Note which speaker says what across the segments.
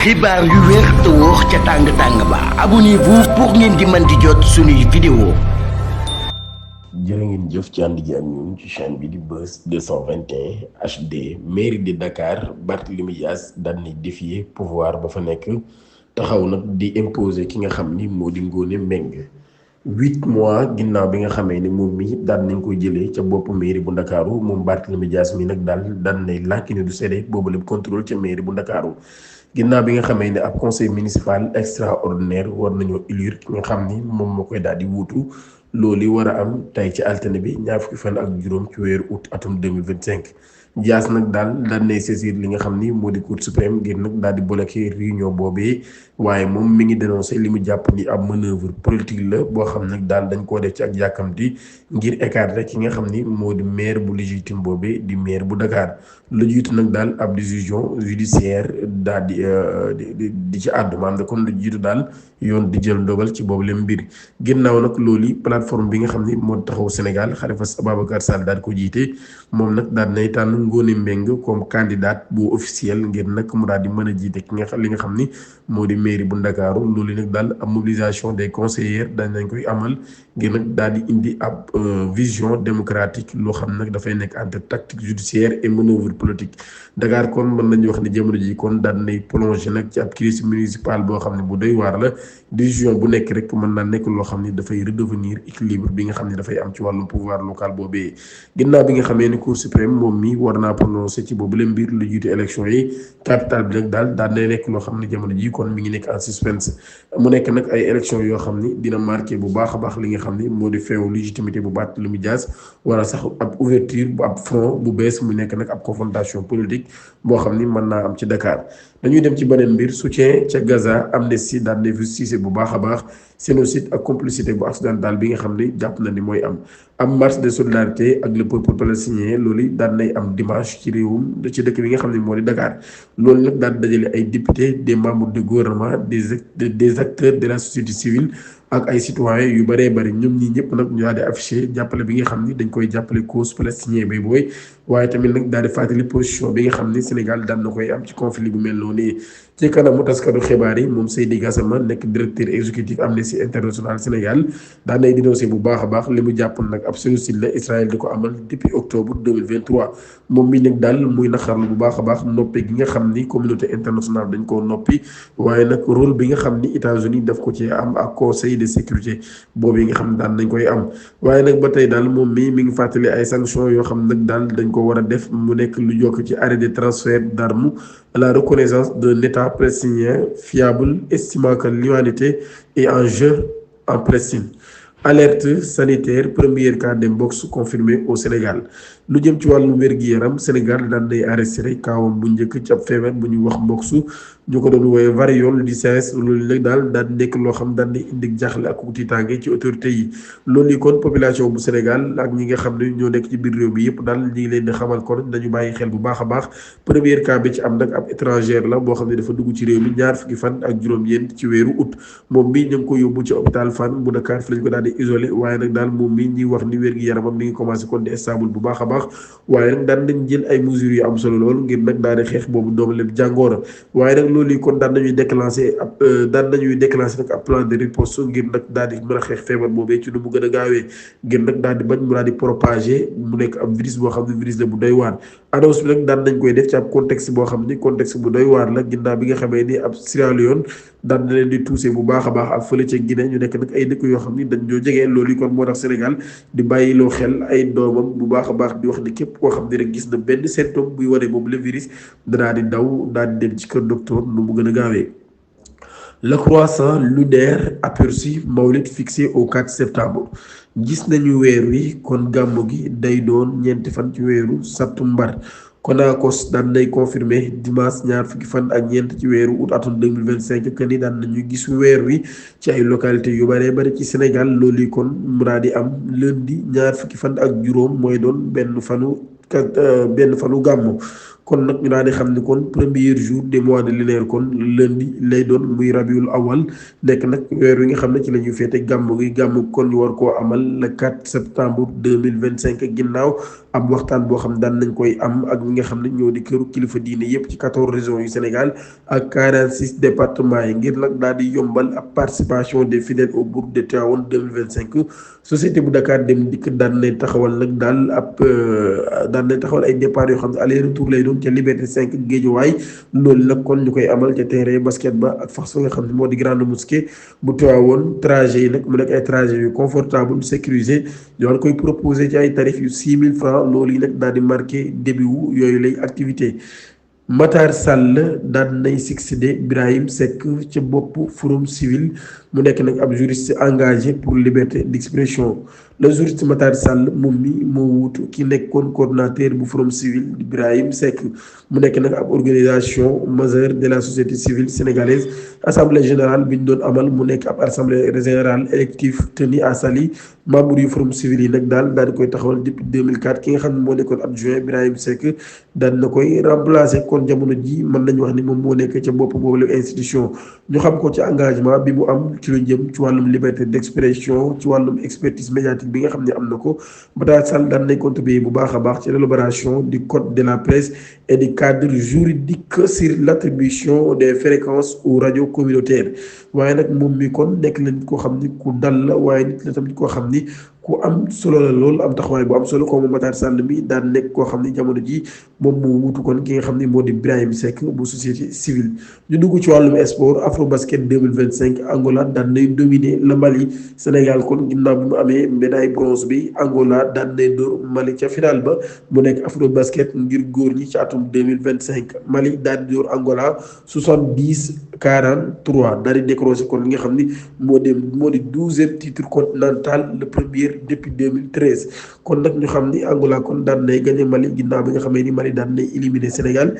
Speaker 1: xibaar yu wér te wóor ca tàng-tàng ba abonnez-vous pour ngeen di mën di jot suñuy vidéo.
Speaker 2: jërë ngeen jëf ci ànd ji ak ñun ci chaîne bi di Buzz 221 HD. mairie de Dakar Barthélémy Dias daan na défier pouvoir ba fa nekk taxaw nag di imposer ki nga xam ni moo di Ngoné Mbengue 8 mois ginnaaw bi nga xamee ni moom mi daan nañ koy jëlee ca bopp mairie bu Ndakaaru moom Barthélémy Dias mi nag daal daan nay lànk ni du séddee boobu lépp contrôle ca mairie bu Ndakaaru ginnaaw bi nga xamee ne ab conseil municipal extraordinaire war nañoo élire ki nga xam ni moom moo koy daal di wuutu loolu war a am tey ci altine bi ñaar fukki fan ak juróom ci weeru août atum 2025 Dias nag daal daan nay saisir li nga xam ni moo di cour suprême ngir nag daal di bloquer réunion boobee waaye moom mi ngi dénoncé li mu jàpp ni ab manœuvre politique la boo xam nag daal dañ koo def ci ak yàkkamti ngir écarter ki nga xam ni moo di maire bu légitime boobee di maire bu Dakar lu jiitu nag daal ab décision judiciaire daal di ci àddu maanaam kon lu jiitu daal yoon di jël ndogal ci boobu leen mbir ginnaaw nag loolu plateforme bi nga xam ni moo taxaw Sénégal Khalifa Ababacar Sall daal ko jiite moom nag daal nay tànn Ngoné Mbengue comme candidat bu officiel ngir nag mu daal di mën a jiite ki nga xam li nga xam ni moo di mairie bu Ndakaaru loolu nag daal ab mobilisation des conseillers dañ nañ koy amal ngir nag daal di indi ab vision démocratique loo xam nag dafay nekk entre tactique judiciaire et manœuvre politique Dakar kon mën nañu wax ne jamono ji kon daal nay plongé nag ci ab crise municipale boo xam ne bu doy waar la décision bu nekk rek mën naa nekk loo xam ni dafay redevenir équilibre bi nga xam ne dafay am ci wàllum pouvoir local boobee ginnaaw bi nga xamee ni cour suprême moom mi war naa prononcé ci boobu leen mbir lu jiitu élection yi capital bi nag daal nay nekk loo xam ne jamono ji kon mi ngi nekk en suspense mu nekk nag ay élection yoo xam ni dina marqué bu baax a baax li nga xam ni moo di feewu légitimité bu Barthélémy Dias wala sax ab ouverture bu ab front bu bees mu nekk nag ab confrontation politique boo xam ni mën naa am ci Dakar dañuy dem ci beneen mbir soutien ca Gaza Amnesty daan na justice bu baax a baax génocide ak complicité bu occidental bi nga xam ne jàpp na ni mooy am marche de solidarité ak le peuple palestinien loolu daan nay am dimanche ci réewum ci dëkk bi nga xam ne moo di Dakar loolu nag daan dajale ay députés des membres du gouvernement des acteurs de la société civile ak ay citoyens yu bëree bëri ñoom ñi ñëpp nag ñu daal di affiché jàppale bi nga xam ni dañ koy jàppale cause palestinien bay booy waaye tamit nag daal di fàttali position bi nga xam ni Sénégal daan na koy am ci conflit bu mel noonu ci kanamu taskatu xibaar yi moom Seydi Gassama nekk directeur exécutif Amnesty International Sénégal daan nay dénoncé bu baax a baax li mu jàpp nag ab génocide la Israël di ko amal depuis octobre 2023 moom mi nag daal muy naqarlu bu baax a baax noppi gi nga xam ni communauté internationale dañ koo noppi waaye nag rôle bi nga xam ni États-Unis daf ko ci am ak conseil de sécurité boobu yi nga xam ne daan nañ koy am waaye nag ba tey daal moom mi ngi fàttali ay sanctions yoo xam nag daal dañ ko war a def mu nekk lu jokk ci arrêt de transfert d'armes à la reconnaissance d'un État palestinien fiable estimant que l'humanité est en jeu en Palestine. Alerte sanitaire premier cas d'Mpox confirmé au Sénégal lu jëm ci wàllum wér-gi-yaram Sénégal daan day arrêté kaawam bu njëkk ci ab feebar bu ñuy wax Mpox ñu ko doon woowee variole du singe loolu nag daal daan nekk loo xam daan di indi jaaxle ak tiitaange ci autorités yi loolu yi kon population bu Sénégal ak ñi nga xam ne ñoo nekk ci biir réew bi yëpp daal ñi ngi leen di xamal kon dañu bàyyi xel bu baax a baax premier cas bi ci am nag ab étranger la boo xam ne dafa dugg ci réew mi ñaar fukki fan ak juróom-ñeent ci weeru août moom mi ñu ngi ko yóbbu ci hôpital Fann bu Dakar fi lañ ko daal di isolé waaye nag daal moom mi ñuy wax ni wér-gi-yaramam mi ngi commencé kon di stable bu baax a baax waaye nag daan nañ jël ay mesures yu am solo lool ngir nag daal di xeex boobu doomu leen jàngoora waaye nag loolu yi kon daan nañuy déclenché nag ab plan de riposte ngir nag daal di mën a xeex feebar boobee ci nu mu gën a gaawee ngir nag daal di bañ mu daal di propagé mu nekk ab virus boo xam ne virus la bu doy waar annonce bi nag daan nañ koy def ci ab contexte boo xam ni contexte bu doy waar la ginnaaw bi nga xamee ni ab Sierra Leone daan na leen di touché bu baax a baax ak fële ca Guinée ñu nekk nag ay dëkk yoo xam ni dañ ñoo jegee loolu yi kon moo tax Sénégal di bàyyiloo xel ay doomam bu baax a baax di wax ni képp koo xam ne rek gis na benn symptôme buy wane boobu le virus danaa di daw daal di dem ci kër docteur nu mu gën a gaawee. Le croissant lunaire aperçu Mawlid fixé au 4 septembre gis nañu weer wi kon gàmmu gi day doon ñeenti fan ci weeru sattumbar Konakos daan nay confirmé dimanche ñaar fukki fan ak ñeent ci weeru août atum 2025 que ni daan nañu gis weer wi ci ay localité yu bëree bëri ci Sénégal loolu kon mu daal di am lundi ñaar fukki fan ak juróom mooy doon benn fanu gàmmu kon nag ñu daal di xam ni kon premier jour des mois de lunaire kon lundi lay doon muy rabiul awal nekk nag weer wi nga xam ne ci la ñuy féete gàmmu gi gàmmu kon ñu war koo amal le 4 septembre 2025 ginnaaw
Speaker 3: ab waxtaan boo xam daan nañ koy am ak ñi nga xam ne ñoo di këru kilifa diine yépp ci 14 régions yu Sénégal ak 46 départements yi ngir nag daal di yombal ab participation des fidèles au bourg de Tivaouane 2025. société bu Dakar Dem Dikk daan nañ taxawal nag daal daan nañ taxawal ay départ yoo xam ne aller retour lay doon ca Liberté 5 Guédiawaye loolu nag kon ñu koy amal ca terrain basket ba ak fax nga xam ne moo di grande mosquée bu Tivaouane. trajet yi nag mu nekk ay trajet yu confortable sécurisé yoon koy proposé ci ay tarif yu 6 000 francs loolu yi nag daal di marqué début wu yooyu lay activité. Matar Sall daan nay succédé Birahim Seck ca bopp Forum Civil mu nekk nag ab juriste engagé pour liberté d'expression. le juriste Matar Sall moom mi moo wuutu ki nekkoon coordonnateur bu Forum Civil Birahim Seck mu nekk nag ab organisation majeure de la société civile sénégalaise. assemblée générale bi ñu doon amal mu nekk ab assemblée générale élective tenue à Saly membre yu Forum Civil yi nag daal di koy taxawal depuis 2004 ki nga xam ne moo nekkoon adjoint Birahim Seck daal na koy remplacer. kon jamono ji mën nañu wax ni moom moo nekk ca bopp boobu la institution ñu xam ko ci engagement bi mu am ci lu jëm ci wàllum liberté d'expression ci wàllum expertise médiatique bi nga xam ne am na ko. Matar Sall daan nañ contribuer bu baax a baax ci l'élaboration du code de la presse et du cadre juridique sur l'attribution des fréquences aux radios communautaires. waaye nag moom mi kon nekk la nit koo xam ni ku dal la waaye nit la tamit koo xam ni ku am solo la lool am taxawaay bu am solo ko moom Matar Sall mi daan nekk koo xam ni jamono ji moom moo wutu kon ki nga xam ni moo di Birahim Seck bu société civile. ñu dugg ci wàllum sport Afrobasket 2025 Angola daan nay dominer le Mali. Sénégal kon ginnaaw bi mu amee médaille bronze bi Angola daan nay dóor Mali ca final ba mu nekk Afrobasket ngir góor ñi ci atum 2025 Mali daan di dóor Angola 70-43 daal di décroché kon li nga xam ni moo di 12e titre continental le premier depuis 2013 kon nag ñu xam ni Angola kon daan nay gagné Mali ginnaaw bi nga xamee ni Mali daan nay éliminé Sénégal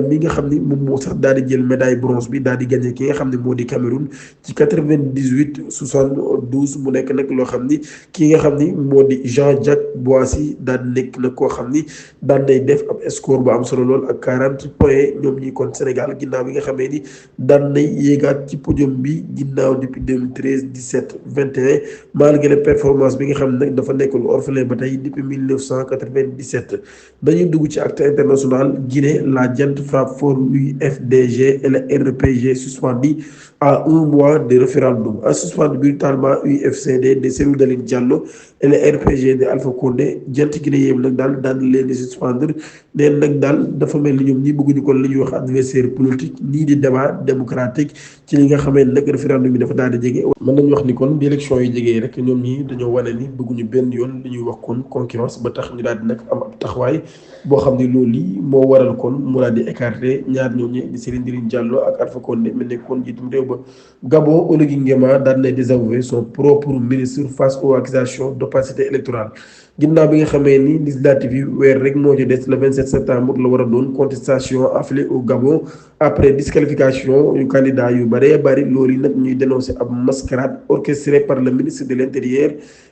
Speaker 3: mi nga xam ni moom moo sax daal di jël médaille bronze bi daal di gagné ki nga xam ne moo di Cameroun ci 98-72 mu nekk nag loo xam ni ki nga xam ni moo di Jean-Jacques Boissy daal di nekk nag koo xam ni daan nay def ab score bu am solo lool ak 40 points ñoom ñi kon Sénégal ginnaaw bi nga xamee ni daan nay yéegaat ci podium bi ginnaaw depuis 2013 17 21 malgré performance bi nga xam ne nag dafa nekkoon orphelin ba tey depuis 1997. dañuy dugg ci acte international Guinée la jant frappe fort l'UFDG et le RPG suspendu à un mois de référendum a suspendu brutalement UFCD de Cellou Dalein Diallo et le RPG de Alpha Condé jant Guinée yéem nag daal daan leen di suspendre neen nag daal dafa mel ni ñoom ñi bëgguñu kon li ñuy wax adversaire politique nii di débat démocratique ci li nga xamee nag référendum bi dafa daal di jege. mën nañu wax ni kon bi élection yi jegee rek ñoom ñi dañoo wane ni bëgguñu benn yoon li ñuy wax kon concurrence ba tax ñu daal di nag am ab taxawaay boo xam ne loolu lii moo waral kon mu daal di écarté ñaar ñooñu di Cellou Dalein Diallo ak Alpha Condé mel ne kon jiitum réew ba. Gabon Oligui Nguema daan na désavouer son propre ministre face aux accusations d'opacité électorale ginnaaw bi nga xamee ni législative yi weer rek moo ci des le 27 septembre la war a doon contestation affiliée au Gabon après disqualification yu candidat yu bëree bëri loolu yi nag ñuy dénoncer ab mascarade orchestrée par le ministre de l'Intérieur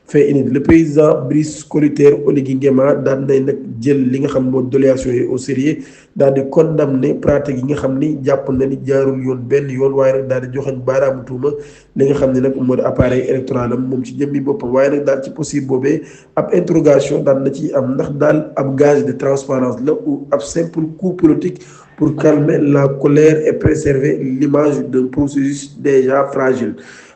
Speaker 3: fait inédit. Le président Brice Clotaire Oligui Nguema daan nay nag jël li nga xam moo doléances yooyu au sérieux daal di condamner pratique yi nga xam ni jàpp na ni jaarul yoon benn yoon waaye nag daal di joxañ baaraamu tuuma li nga xam ne nag moo di appareil électoral am moom ci jëmmi boppam waaye nag daal ci possible boobee ab interrogation daan na ci am ndax daal ab gage de transparence la ou ab simple coup politique pour calmer la colère et préserver l'image d'un processus déjà fragile.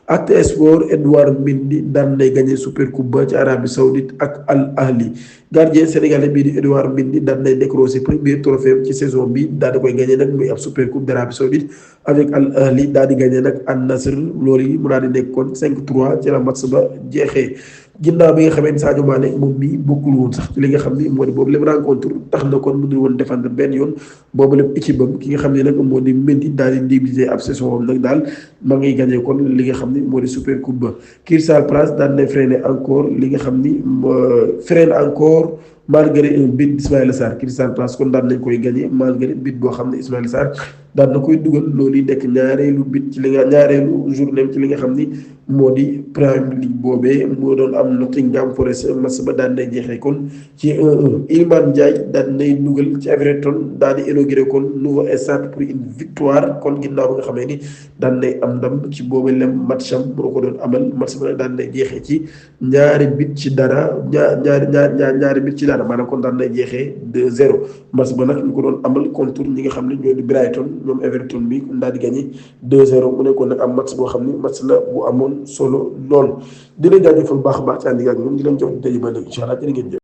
Speaker 3: Acte Sport Edouard Mendy daan nay gagné super coupe ba ci Arabie Saoudite ak Al Ahli gardien sénégalais bii di Edouard Mendy daan nay décroché premier trophée ci saison bi daal di koy gagné nag muy ab super coupe d'Arabie Saoudite avec Al Ahli daal di gagné nag Al Nassr loolu yi mu daal di nekkoon 5-3 ci la match ba jeexee. ginnaaw bi nga xamee ni Sadio Mané moom mi bokkul woon sax ci li nga xam ni moo di boobu lépp rencontre tax na kon mënul woon défendre benn yoon boobu lépp équipe am ki nga xam ne nag moo di Mendy daal di débuté ab saison am nag daal ma ngi gagné kon li nga xam ni moo di super coupe ba. Crystal Palace daan na freiné encore li nga xam ni freine encore malgré un but d'Ismaïla Sarr Crystal Palace kon daan nañ koy gagné malgré but boo xam ne Ismaïla Sarr daan na koy dugal loolu yi nekk ñaareelu bit ci li nga ñaareelu journée ci li nga xam ni moo di Premier League boobee moo doon am Nottingham Forest match ba daan nay jeexee kon ci 1-1 Iliman Ndiaye daan nay dugal ci Everton daal di inauguré kon nouveau stade pour une victoire kon ginnaaw ba nga xamee ni daan nay am ndam ci boobu lem matcham moo ko doon amal match ba nag daan nay jeexee ci ñaari bit ci dara ñaari bit ci dara maanaam kon daan nay jeexee 2-0 match ba nag ñu ko doon amal contre ñi nga xam ne ñoo di Brighton ñoom Everton bi daal di gagné 2-0 mu nekkoon nag am match boo xam ni match la bu amoon solo lool di leen jaajëfal bu baax a baax ci ànd ak ñoom di leen jox daje ba léegi incha allah jërë ngeen jëf